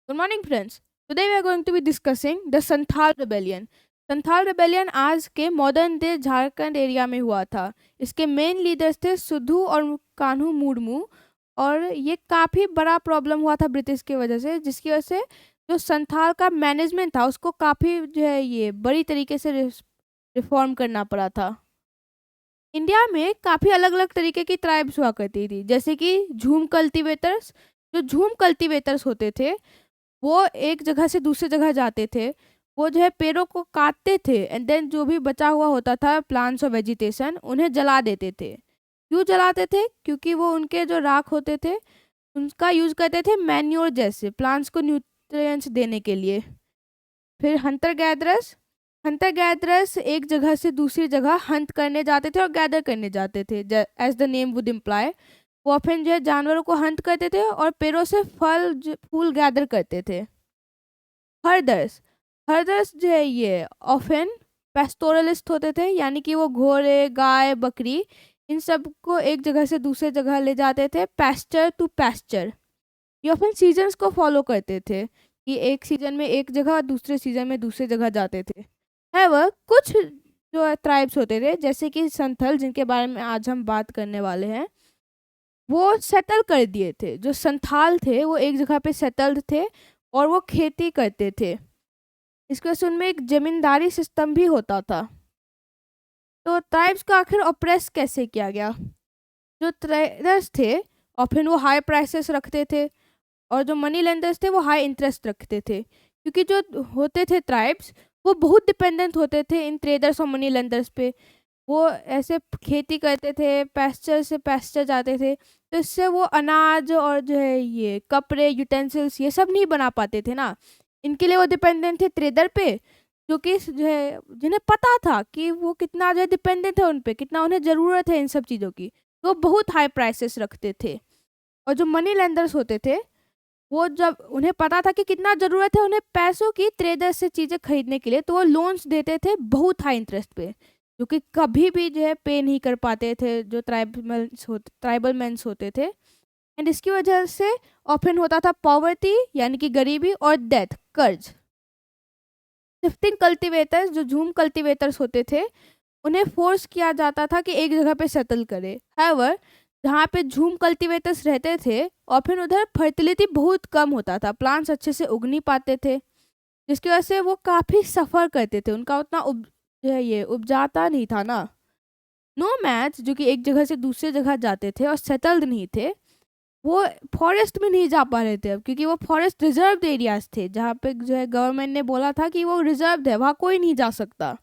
Good morning, friends. Today we are going to be discussing the Santhal rebellion. Santhal rebellion आज के modern day Jharkhand area में हुआ था. इसके मेन लीडर्स थे सिद्धू और कान्हू मुर्मू. और ये काफ़ी बड़ा प्रॉब्लम हुआ था ब्रिटिश की वजह से, जिसकी वजह से जो संथाल का मैनेजमेंट था उसको काफ़ी जो है ये बड़ी तरीके से रिफॉर्म करना पड़ा था. इंडिया में काफ़ी अलग अलग तरीके की ट्राइब्स हुआ करती थी, जैसे कि झूम कल्टीवेटर्स. जो झूम कल्टीवेटर्स होते थे वो एक जगह से दूसरी जगह जाते थे. वो जो है पेड़ों को काटते थे एंड देन जो भी बचा हुआ होता था प्लांट्स और वेजिटेशन उन्हें जला देते थे. क्यों जलाते थे? क्योंकि वो उनके जो राख होते थे उनका यूज करते थे मैन्योर जैसे प्लांट्स को न्यूट्रिएंट्स देने के लिए. फिर हंटर गैदरर्स एक जगह से दूसरी जगह हंट करने जाते थे और गैदर करने जाते थे, as the name would imply. वो ऑफन जो है जानवरों को हंट करते थे और पेड़ों से फूल गैदर करते थे. हर्डर्स हर्डर्स जो है ये ऑफन पेस्टोरलिस्ट होते थे, यानी कि वो घोड़े गाय बकरी इन सब को एक जगह से दूसरे जगह ले जाते थे पैस्चर टू पैस्चर. ये ऑफन सीजन्स को फॉलो करते थे कि एक सीजन में एक जगह दूसरे सीजन में दूसरी जगह जाते थे. है वह कुछ जो ट्राइब्स होते थे जैसे कि संथल, जिनके बारे में आज हम बात करने वाले हैं, वो सेटल कर दिए थे. जो संथाल थे वो एक जगह पे सेटल्ड थे और वो खेती करते थे. इसके वजह से उनमें एक जमींदारी सिस्टम भी होता था. तो ट्राइब्स को आखिर ऑप्रेस कैसे किया गया? जो ट्रेडर्स थे ऑफन वो हाई प्राइसेस रखते थे और जो मनी लेंडर्स थे वो हाई इंटरेस्ट रखते थे, क्योंकि जो होते थे ट्राइब्स वो बहुत डिपेंडेंट होते थे इन ट्रेडर्स और मनी लेंडर्स पे. वो ऐसे खेती करते थे, पैस्चर से पैस्चर जाते थे, तो इससे वो अनाज और जो है ये कपड़े यूटेंसिल्स ये सब नहीं बना पाते थे ना. इनके लिए वो डिपेंडेंट थे ट्रेडर पे, जो कि जो है जिन्हें पता था कि वो कितना जो है डिपेंडेंट है उन पे, कितना उन्हें ज़रूरत है इन सब चीज़ों की. तो वो बहुत हाई प्राइसेस रखते थे. और जो मनी लेंडर्स होते थे वो जब उन्हें पता था कि कितना ज़रूरत है उन्हें पैसों की ट्रेडर से चीज़ें खरीदने के लिए, तो वो लोन्स देते थे बहुत हाई इंटरेस्ट पे, जो कि कभी भी जो है पे नहीं कर पाते थे जो ट्राइबल मैंस होते थे. एंड इसकी वजह से ऑफन होता था पॉवर्टी यानी कि गरीबी और डेथ कर्ज. शिफ्टिंग कल्टीवेटर्स जो झूम कल्टीवेटर्स होते थे उन्हें फोर्स किया जाता था कि एक जगह पे सेटल करे. हाउएवर जहाँ पे झूम कल्टीवेटर्स रहते थे ऑफन उधर फर्टिलिटी बहुत कम होता था, प्लांट्स अच्छे से उग नहीं पाते थे, जिसकी वजह से वो काफ़ी सफ़र करते थे. उनका उतना जो है ये उपजाता नहीं था ना. नो मैच जो कि एक जगह से दूसरे जगह जाते थे और सेटल्ड नहीं थे, वो फॉरेस्ट में नहीं जा पा रहे थे अब, क्योंकि वो फॉरेस्ट रिजर्व एरियाज थे जहाँ पे जो है गवर्नमेंट ने बोला था कि वो रिजर्व है, वहाँ कोई नहीं जा सकता.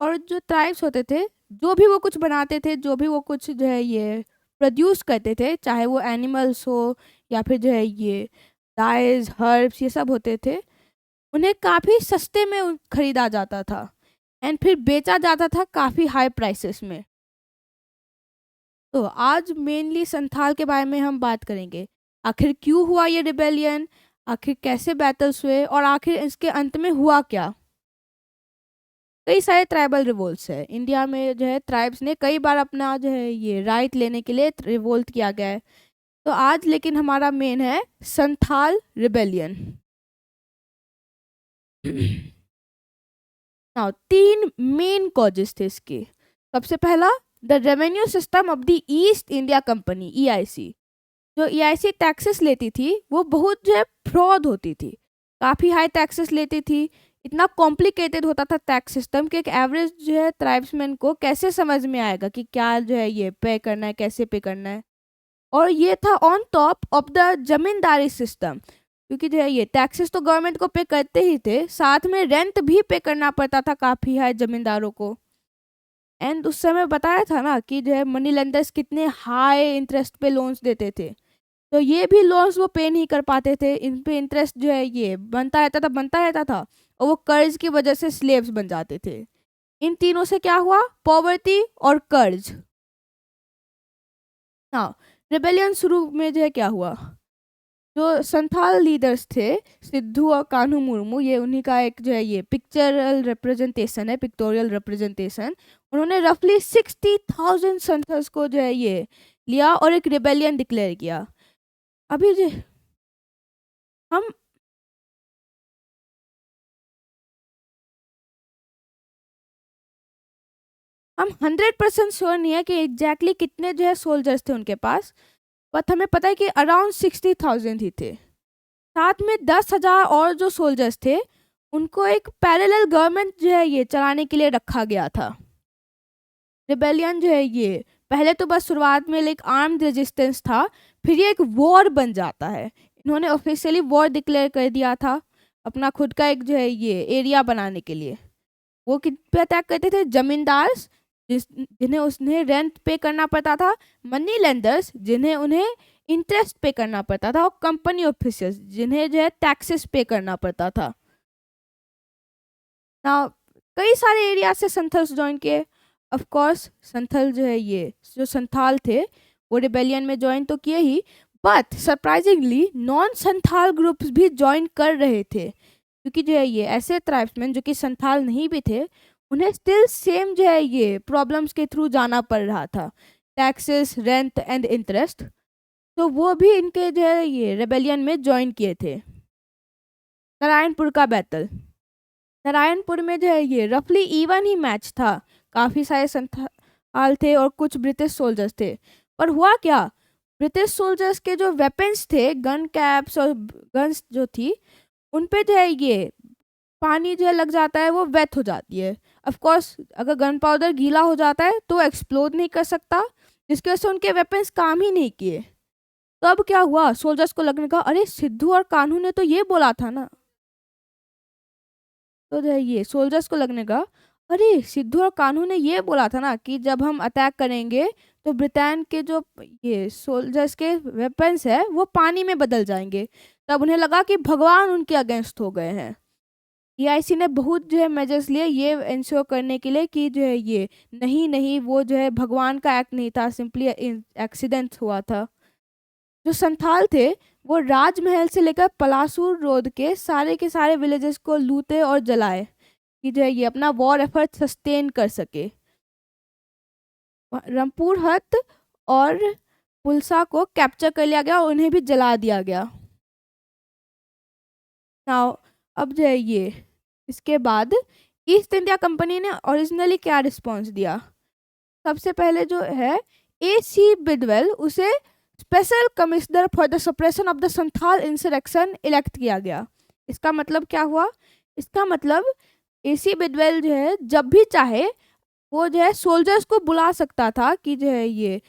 और जो ट्राइब्स होते थे जो भी वो कुछ बनाते थे, जो भी वो कुछ जो है ये प्रोड्यूस करते थे, चाहे वो एनिमल्स हो या फिर जो है ये डाइज हर्ब्स ये सब होते थे, उन्हें काफ़ी सस्ते में खरीदा जाता था एंड फिर बेचा जाता था काफ़ी हाई प्राइसेस में. तो आज मेनली संथाल के बारे में हम बात करेंगे. आखिर क्यों हुआ ये रिबेलियन, आखिर कैसे बैटल्स हुए और आखिर इसके अंत में हुआ क्या. कई सारे ट्राइबल रिवोल्ट्स है इंडिया में, जो है ट्राइब्स ने कई बार अपना जो है ये राइट लेने के लिए रिवोल्ट किया गया है. तो आज लेकिन हमारा मेन है Santhal rebellion. Now 3 main causes थे इसके. सबसे पहला, the revenue system of the east India company EIC. जो ईआईसी टैक्सेस लेती थी वो बहुत जो है फ्रॉड होती थी, काफ़ी हाई टैक्सेस लेती थी. इतना कॉम्प्लिकेटेड होता था टैक्स सिस्टम कि एक एवरेज जो है ट्राइब्समैन को कैसे समझ में आएगा कि क्या जो है ये पे करना है, कैसे पे करना है. और ये था on top of the zamindari system, क्योंकि जो है ये टैक्सेस तो गवर्नमेंट को पे करते ही थे, साथ में रेंट भी पे करना पड़ता था काफ़ी हाई जमींदारों को. एंड उस समय बताया था ना कि जो है मनी लेंडर्स कितने हाई इंटरेस्ट पे लोन्स देते थे, तो ये भी लोन्स वो पे नहीं कर पाते थे. इन पे इंटरेस्ट जो है ये बनता रहता था और वो कर्ज की वजह से स्लेव्स बन जाते थे. इन तीनों से क्या हुआ? पॉवर्टी और कर्ज. हाँ, रिबेलियन शुरू में जो है क्या हुआ, जो संथाल लीडर्स थे सिद्धू और कान्हू मुर्मू, ये उन्हीं का एक जो है ये पिक्चरल रिप्रेजेंटेशन है, पिक्टोरियल रिप्रेजेंटेशन. उन्होंने रफली 60,000 संथर्स को जो है ये लिया और एक रिबेलियन डिक्लेयर किया. अभी जो हम हम 100% श्योर नहीं है कि एग्जैक्टली कितने जो है सोल्जर्स थे उनके पास, बट हमें पता है कि अराउंड 60,000 ही थे। साथ में 10,000 और जो सोल्जर्स थे उनको एक पैरेलल गवर्नमेंट जो है ये चलाने के लिए रखा गया था। रिबेलियन जो है ये पहले तो बस शुरुआत में लाइक आर्म्ड रेजिस्टेंस था, फिर ये एक वॉर बन जाता है। इन्होंने ऑफिशियली वॉर डिक्लेयर कर दिया था अपना खुद का एक जो है ये एरिया बनाने के लिए। वो किन पे अटैक करते थे? जमींदार जिन्हें उसने रेंट पे करना पड़ता था, मनी लेंडर्स जिन्हें उन्हें इंटरेस्ट पे करना पड़ता था, और कंपनी ऑफिसर्स जिन्हें जो है टैक्सेस पे करना पड़ता था। ना कई सारे एरिया से संथल्स ज्वाइन किए। ऑफ कोर्स संथल जो है ये जो संथाल थे वो रिबेलियन में ज्वाइन तो किए ही, but surprisingly non Santhal groups भी ज्वाइन कर रहे थे, क्योंकि जो है ये ऐसे ट्राइब्समैन जो कि संथाल नहीं भी थे उन्हें स्टिल सेम जो है ये प्रॉब्लम्स के थ्रू जाना पड़ रहा था, टैक्सेस, रेंट एंड इंटरेस्ट। तो वो भी इनके जो है ये रेबेलियन में ज्वाइन किए थे। नारायणपुर का बैटल, नारायणपुर में जो है ये रफली इवन ही मैच था। काफ़ी सारे संथाल थे और कुछ ब्रिटिश सोल्जर्स थे, पर हुआ क्या, ब्रिटिश सोल्जर्स के जो वेपन्स थे, गन कैप्स और गन्स जो थी, उन पे जो है ये पानी जो है लग जाता है, वो वेट हो जाती है। ऑफ कोर्स अगर गन पाउडर गीला हो जाता है तो एक्सप्लोड नहीं कर सकता, जिसकी वजह से उनके वेपन्स काम ही नहीं किए। तो अब क्या हुआ, सोल्जर्स को लगने का अरे सिद्धू और कान्हू ने तो ये बोला था ना। तो जो है ये सोल्जर्स को लगने का अरे सिद्धू और कान्हू ने ये बोला था ना कि जब हम अटैक करेंगे तो ब्रिटेन के जो ये सोल्जर्स के वेपन्स है वो पानी में बदल जाएंगे। तब उन्हें लगा कि भगवान उनके अगेंस्ट हो गए हैं। ईआईसी ने बहुत जो है मेजर्स लिए ये इंश्योर करने के लिए कि जो है ये नहीं वो जो है भगवान का एक्ट नहीं था, सिंपली एक्सीडेंट हुआ था। जो संथाल थे वो राजमहल से लेकर पलासूर रोड के सारे विलेजेस को लूटे और जलाए कि जो है ये अपना वॉर एफर्ट सस्टेन कर सके। रामपुर हट और पुलसा को कैप्चर कर लिया गया और उन्हें भी जला दिया गया। नाउ अब जो है ये इसके बाद ईस्ट इंडिया कंपनी ने ओरिजिनली क्या रिस्पॉन्स दिया? सबसे पहले जो है AC बिडवेल उसे special commissioner for the suppression of the Santhal insurrection elect किया गया। इसका मतलब क्या हुआ? इसका मतलब AC बिडवेल जो है जब भी चाहे वो जो है सोल्जर्स को बुला सकता था कि जो है ये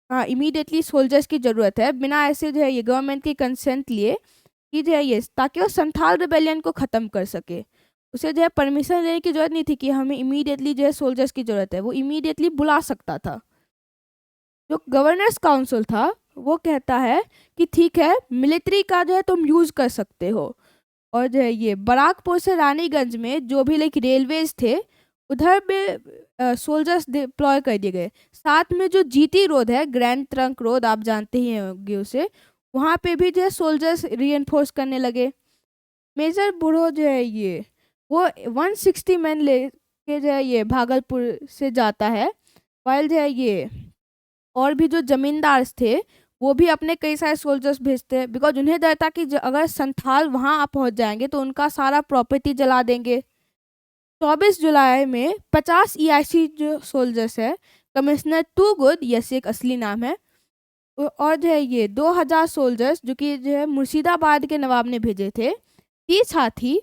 इमीडिएटली सोल्जर्स की ज़रूरत है, बिना ऐसे जो है ये गवर्नमेंट की कंसेंट लिए कि जो है ये ताकि वो संथाल रिबेलियन को ख़त्म कर सके। उसे जो है परमिशन लेने की ज़रूरत नहीं थी कि हमें इमीडिएटली जो है सोल्जर्स की ज़रूरत है, वो इमीडिएटली बुला सकता था। जो गवर्नर्स काउंसिल था वो कहता है कि ठीक है मिलिट्री का जो है तुम यूज़ कर सकते हो, और जो है ये बराकपुर से रानीगंज में जो भी लाइक रेलवेज थे उधर भी सोल्जर्स डिप्लॉय कर दिए गए। साथ में जो GT रोड है, ग्रैंड ट्रंक रोड, आप जानते ही होंगे उसे, वहाँ पे भी जो है सोल्जर्स रीएनफोर्स करने लगे। मेजर बुरो जो है ये वो 160 मैन ले के जो है ये भागलपुर से जाता है, वाइल जो है ये और भी जो जमींदार थे वो भी अपने कई सारे सोल्जर्स भेजते हैं, बिकॉज उन्हें डर था कि अगर संथाल वहाँ पहुँच जाएंगे तो उनका सारा प्रॉपर्टी जला देंगे। 24 जुलाई में 50 EIC जो सोल्जर्स है, कमिश्नर टू गुड, यस एक असली नाम है, और जो है ये 2000 सोल्जर्स जो कि जो है मुर्शिदाबाद के नवाब ने भेजे थे, 30 हाथी,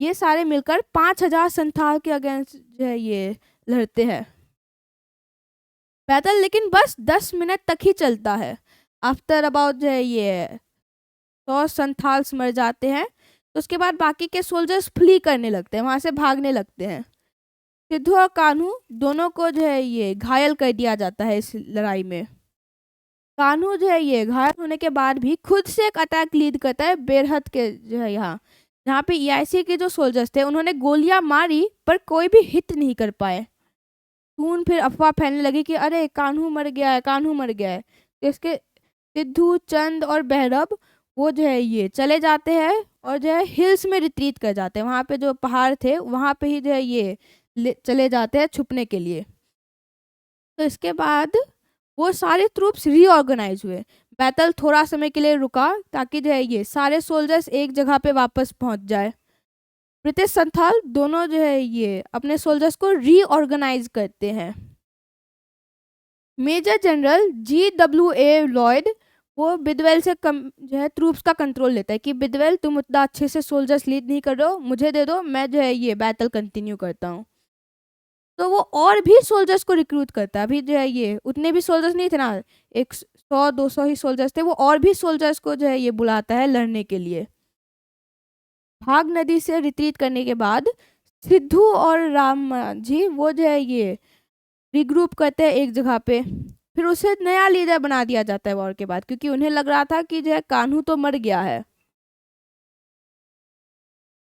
ये सारे मिलकर 5000 संथाल के अगेंस्ट जो है ये लड़ते हैं। पैदल लेकिन बस 10 मिनट तक ही चलता है। आफ्टर अबाउट जो है ये 100 संथाल्स मर जाते हैं, तो उसके बाद बाकी के सोल्जर्स फ्ली करने लगते हैं, वहाँ से भागने लगते हैं। सिद्धू और कान्हू दोनों को जो है ये घायल कर दिया जाता है इस लड़ाई में। कान्हू जो है ये घायल होने के बाद भी खुद से एक अटैक लीड करता है बेरहत के जो है यहाँ, जहाँ पे EIC के जो सोल्जर्स थे उन्होंने गोलियां मारी पर कोई भी हिट नहीं कर पाए। खून फिर अफवाह फैलने लगी कि अरे कान्हू मर गया है, कान्हू मर गया है। तो इसके सिद्धू, चंद और भैरव वो जो है ये चले जाते हैं और जो है हिल्स में रिट्रीट कर जाते हैं, वहाँ पे जो पहाड़ थे वहाँ पे ही जो है ये चले जाते हैं छुपने के लिए। तो इसके बाद वो सारे ट्रूप्स रीऑर्गेनाइज हुए। बैटल थोड़ा समय के लिए रुका ताकि जो है ये सारे सोल्जर्स एक जगह पे वापस पहुंच जाए। ब्रिटिश संथाल दोनों जो है ये अपने सोल्जर्स को रीऑर्गेनाइज करते हैं। मेजर जनरल GWA लॉयड वो बिदवेल से कम जो है ट्रूप्स का कंट्रोल लेता है कि बिदवेल तुम उतना अच्छे से सोल्जर्स लीड नहीं कर रहे हो, मुझे दे दो, मैं जो है ये बैटल कंटिन्यू करता हूँ। तो वो और भी सोल्जर्स को रिक्रूट करता है। अभी जो है ये उतने भी सोल्जर्स नहीं थे ना, 100-200 ही सोल्जर्स थे, वो और भी सोल्जर्स को जो है ये बुलाता है लड़ने के लिए। भाग नदी से रिट्रीट करने के बाद सिद्धू और राम जी वो जो है ये रिग्रुप करते हैं एक जगह पे। फिर उसे नया लीडर बना दिया जाता है वॉर के बाद, क्योंकि उन्हें लग रहा था कि जो है कान्हू तो मर गया है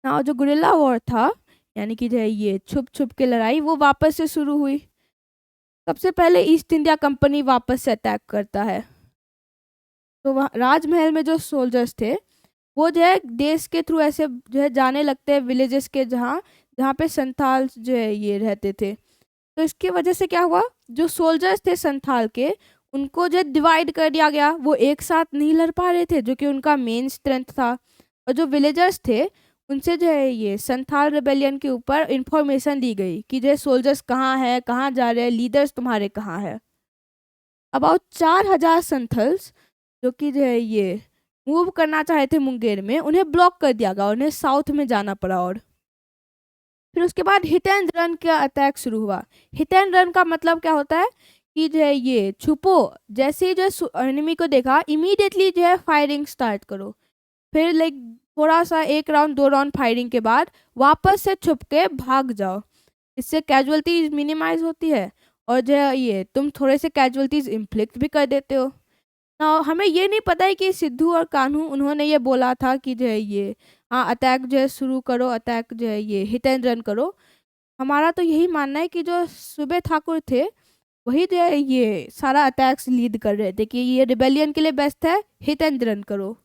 ना। जो गुरिल्ला वॉर था, यानी कि जो है ये छुप छुप के लड़ाई, वो वापस से शुरू हुई। सबसे पहले ईस्ट इंडिया कंपनी वापस से अटैक करता है। तो वहाँ राजमहल में जो सोल्जर्स थे वो जो है देश के थ्रू ऐसे जो है जाने लगते हैं विलेजेस के, जहाँ जहाँ पे संथाल जो है ये रहते थे। तो इसकी वजह से क्या हुआ, जो सोल्जर्स थे संथाल के उनको जो डिवाइड कर दिया गया, वो एक साथ नहीं लड़ पा रहे थे जो कि उनका मेन स्ट्रेंथ था। और जो विलेजर्स थे उनसे जो है ये संथाल रिबेलियन के ऊपर इंफॉर्मेशन दी गई कि जो सोल्जर्स कहाँ है, कहाँ जा रहे हैं, लीडर्स तुम्हारे कहाँ है। अबाउट 4000 संथल्स जो कि जो है ये मूव करना चाहे थे मुंगेर में, उन्हें ब्लॉक कर दिया गया, उन्हें साउथ में जाना पड़ा। और फिर उसके बाद हिट एंड रन का अटैक शुरू हुआ। हिट एंड रन का मतलब क्या होता है कि जो है ये छुपो, जैसे ही जो एनिमी को देखा इमीडिएटली जो है फायरिंग स्टार्ट करो। फिर लाइक थोड़ा सा 1 राउंड 2 राउंड फायरिंग के बाद वापस से छुप के भाग जाओ, इससे कैजुअलिटीज मिनिमाइज होती है और जो है ये तुम थोड़े से कैजुअलिटीज इन्फ्लिक्ट भी कर देते हो ना। हमें ये नहीं पता है कि सिद्धू और कान्हू उन्होंने ये बोला था कि जो है ये हाँ अटैक जो है शुरू करो, अटैक जो है ये हिट एंड रन करो। हमारा तो यही मानना है कि जो सूबे ठाकुर थे वही जो है ये सारा अटैक्स लीड कर रहे थे कि ये रिबेलियन के लिए बेस्ट है, हिट एंड रन करो।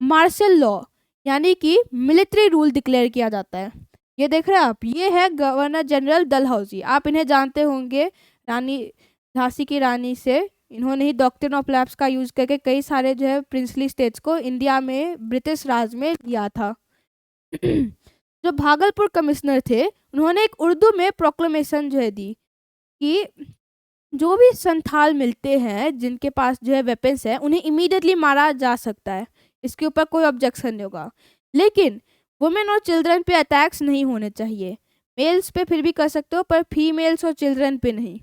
मार्शल लॉ यानी कि मिलिट्री रूल डिक्लेयर किया जाता है। ये देख रहे हैं आप, ये है गवर्नर जनरल डलहौजी, आप इन्हें जानते होंगे, रानी झांसी की रानी से इन्होंने ही डॉक्ट्रिन ऑफ लैप्स का यूज करके कई सारे जो है प्रिंसली स्टेट्स को इंडिया में ब्रिटिश राज में दिया था। जो भागलपुर कमिश्नर थे उन्होंने एक उर्दू में प्रोक्लेमेशन जो है दी कि जो भी संथाल मिलते हैं जिनके पास जो है वेपन्स है उन्हें इमीडिएटली मारा जा सकता है, इसके ऊपर कोई ऑब्जेक्शन नहीं होगा, लेकिन वुमेन और चिल्ड्रन पे अटैक्स नहीं होने चाहिए। मेल्स पे फिर भी कर सकते हो पर फीमेल्स और चिल्ड्रन पे नहीं।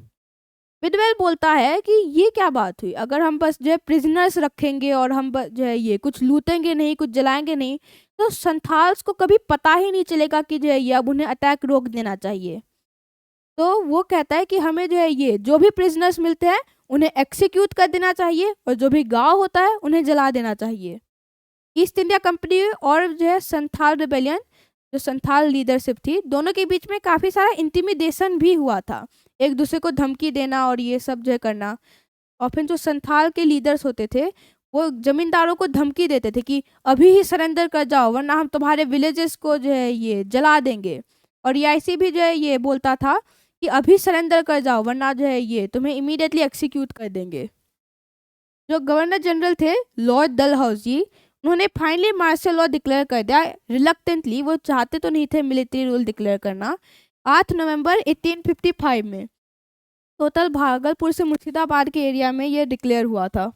विडवेल बोलता है कि ये क्या बात हुई, अगर हम बस जो है प्रिजनर्स रखेंगे और हम जो है ये कुछ लूटेंगे नहीं, कुछ जलाएंगे नहीं, तो संथाल्स को कभी पता ही नहीं चलेगा कि जो है ये अब उन्हें अटैक रोक देना चाहिए। तो वो कहता है कि हमें जो है ये जो भी प्रिजनर्स मिलते हैं उन्हें एक्सिक्यूट कर देना चाहिए और जो भी गांव होता है उन्हें जला देना चाहिए। ईस्ट इंडिया कंपनी और जो है संथाल रिबेलियन, जो संथाल लीडरशिप थी, दोनों के बीच में काफ़ी सारा इंटिमिडेशन भी हुआ था, एक दूसरे को धमकी देना और ये सब जो है करना। और फिर जो संथाल के लीडर्स होते थे वो जमींदारों को धमकी देते थे कि अभी ही सरेंडर कर जाओ वरना हम तुम्हारे विलेजेस को जो है ये जला देंगे। और ईआईसी भी जो है ये बोलता था कि अभी सरेंडर कर जाओ वरना जो है ये तुम्हें इमीडिएटली एक्सिक्यूट कर देंगे। जो गवर्नर जनरल थे लॉर्ड डलहौजी, उन्होंने फाइनली मार्शल लॉ डिक्लेयर कर दिया रिलक्टेंटली, वो चाहते तो नहीं थे मिलिट्री रूल डिक्लेयर करना, 8 नवंबर 1855 में। टोटल भागलपुर से मुर्शिदाबाद के एरिया में ये डिक्लेयर हुआ था।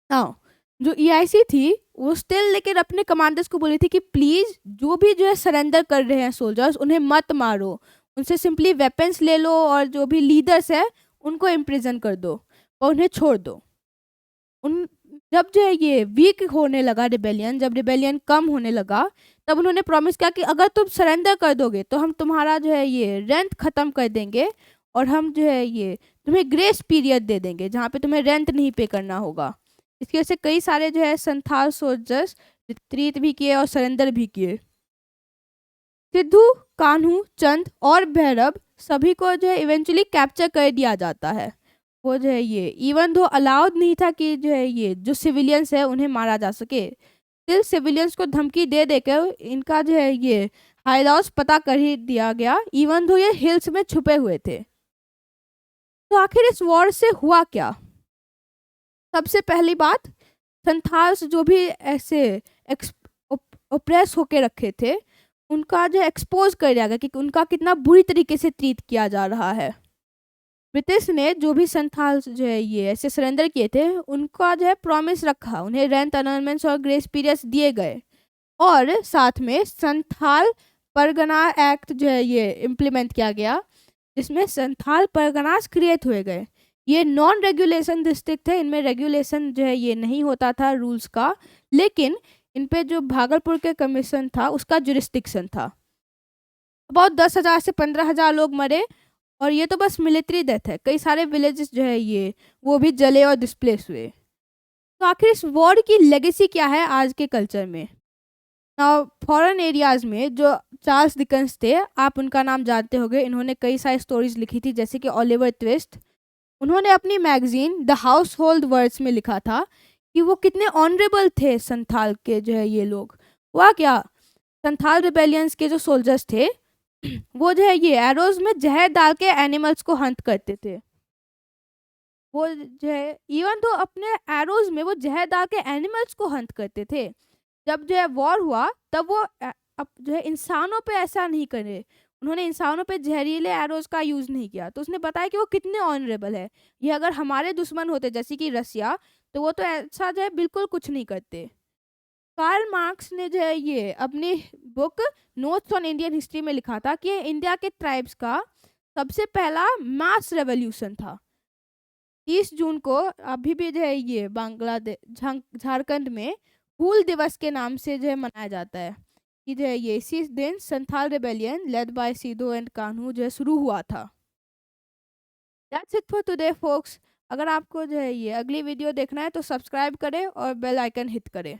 हाँ, जो ईआईसी थी वो स्टिल लेकिन अपने कमांडर्स को बोली थी कि प्लीज जो भी जो है सरेंडर कर रहे हैं सोल्जर्स उन्हें मत मारो, उनसे सिंपली वेपन्स ले लो और जो भी लीडर्स है उनको इम्प्रिजन कर दो और उन्हें छोड़ दो। उन जब जो है ये वीक होने लगा रिबेलियन, जब रिबेलियन कम होने लगा, तब उन्होंने प्रॉमिस किया कि अगर तुम सरेंडर कर दोगे तो हम तुम्हारा जो है ये रेंट ख़त्म कर देंगे और हम जो है ये तुम्हें ग्रेस पीरियड दे देंगे जहाँ पे तुम्हें रेंट नहीं पे करना होगा। इसकी वजह से कई सारे जो है संथाल सोल्जर्स रिट्रीट भी किए और सरेंडर भी किए। सिद्धू, कान्हू, चंद और भैरव सभी को जो है इवेंचुअली कैप्चर कर दिया जाता है। वो जो है ये इवन दो अलाउड नहीं था कि जो है ये जो सिविलियंस है उन्हें मारा जा सके, सिर्फ सिविलियंस को धमकी दे देकर इनका जो है ये हाइडाउट्स पता कर ही दिया गया, इवन दो ये हिल्स में छुपे हुए थे। तो आखिर इस वॉर से हुआ क्या? सबसे पहली बात, संथाल्स जो भी ऐसे ओप्रेस होके रखे थे उनका जो एक्सपोज कर दिया गया कि उनका कितना बुरी तरीके से ट्रीट किया जा रहा है। ब्रिटिश ने जो भी संथाल जो है ये ऐसे सरेंडर किए थे, उनका जो है प्रॉमिस रखा, उन्हें रेंट अनाउंसमेंट्स और ग्रेस पीरियड्स दिए गए, और साथ में संथाल परगना एक्ट जो है ये इम्प्लीमेंट किया गया, जिसमें संथाल परगनास क्रिएट हुए गए। ये नॉन रेगुलेशन डिस्ट्रिक्ट थे, इनमें रेगुलेशन जो है ये नहीं होता था रूल्स का, लेकिन इन पे जो भागलपुर के कमीशन था उसका जुरिस्डिक्शन था। about 10,000 से 15,000 लोग मरे, और ये तो बस मिलिट्री डेथ है। कई सारे विलेजेस जो है ये वो भी जले और डिस्प्लेस हुए। तो आखिर इस वॉर की लेगेसी क्या है आज के कल्चर में? फॉरेन एरियाज में जो चार्ल्स डिकन्स थे, आप उनका नाम जानते होंगे, इन्होंने कई सारी स्टोरीज लिखी थी, जैसे कि ओलिवर ट्विस्ट। उन्होंने अपनी magazine the house hold words में लिखा था कि वो कितने ऑनरेबल थे संथाल के जो है ये लोग। हुआ क्या, संथाल रिबेलियंस के जो सोल्जर्स थे वो जो है ये एरोज में जहर डाल के एनिमल्स को हंट करते थे। वो जो है इवन तो अपने एरोज में वो जहर डाल के एनिमल्स को हंट करते थे। जब जो है वॉर हुआ तब वो अब जो है इंसानों पे ऐसा नहीं करे, उन्होंने इंसानों पे जहरीले एरोज का यूज नहीं किया। तो उसने बताया कि वो कितने ऑनरेबल है। ये अगर हमारे दुश्मन होते जैसे कि रसिया, तो वो तो ऐसा जो है बिल्कुल कुछ नहीं करते। कार्ल मार्क्स ने जो है ये अपनी book notes on Indian history में लिखा था कि इंडिया के ट्राइब्स का सबसे पहला मास रेवोल्यूशन था। 30 जून को अभी भी जो है ये बांग्लादेश झारखंड में हूल दिवस के नाम से जो है मनाया जाता है कि जो है ये इसी दिन Santhal rebellion led by Sidho and Kanhu जो है शुरू हुआ था। That's it for today folks. अगर आपको जो है ये अगली वीडियो देखना है तो सब्सक्राइब करें और बेल आइकन हिट करें।